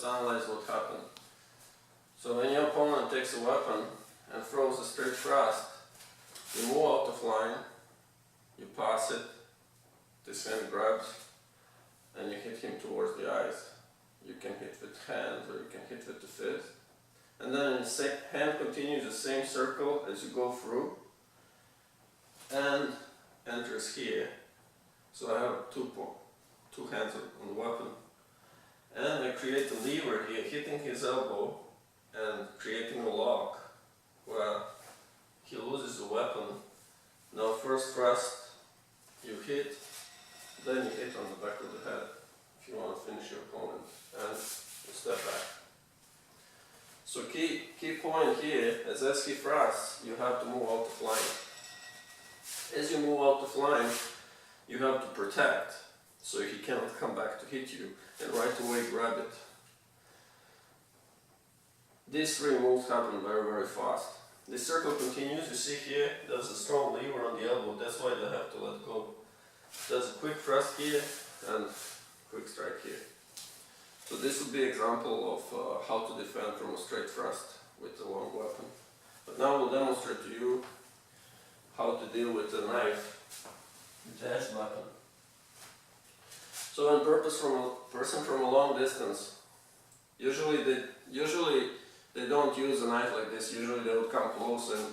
analyze what happened. So when your opponent takes a weapon and throws a straight thrust, you move out of line, you pass it, this hand grabs, and you hit him towards the eyes. You can hit with hands or you can hit with the fist. And then the hand continues the same circle as you go through and enters here. So I have two hands on the weapon. And I create a lever here, hitting his elbow and creating a lock where he loses the weapon. Now first thrust, you hit, then you hit on the back of the head if you want to finish your opponent, and you step back. So key point here is as he thrusts, you have to move out of line. As you move out of line, you have to protect, so he cannot come back to hit you, and right away grab it. These three moves happen very, very fast. This circle continues, you see here, there's a strong lever on the elbow, that's why they have to let go. There's a quick thrust here, and quick strike here. So this would be an example of how to defend from a straight thrust with a long weapon. But now we'll demonstrate to you how to deal with a knife, with the edged weapon. So when person from a long distance, usually they don't use a knife like this. Usually they would come close and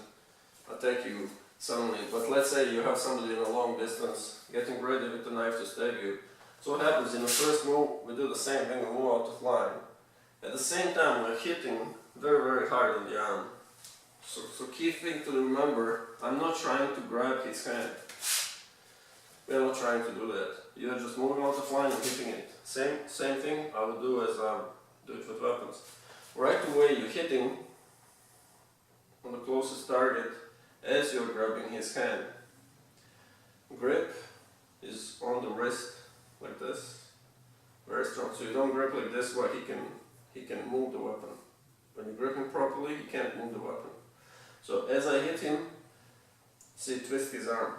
attack you suddenly. But let's say you have somebody in a long distance getting ready with the knife to stab you. So what happens in the first move, we do the same thing, we move out of line. At the same time we're hitting very, very hard on the arm. So key thing to remember, I'm not trying to grab his hand. We are not trying to do that. You're just moving out of line and hitting it. Same thing I would do as do it with weapons. Right away you're hitting on the closest target as you're grabbing his hand. Grip is on the wrist like this, very strong. So you don't grip like this where he can move the weapon. When you grip him properly, he can't move the weapon. So as I hit him, see, twist his arm.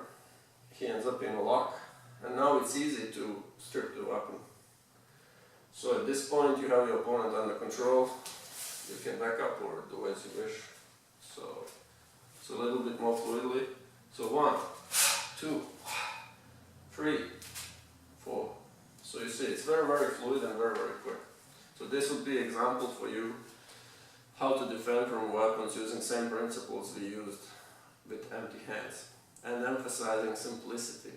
He ends up in a lock, and now it's easy to strip the weapon. So at this point you have your opponent under control. You can back up or do as you wish. So a little bit more fluidly. So 1, 2, 3, 4. So you see it's very, very fluid and very, very quick. So this would be an example for you how to defend from weapons using same principles we used with empty hands and emphasizing simplicity.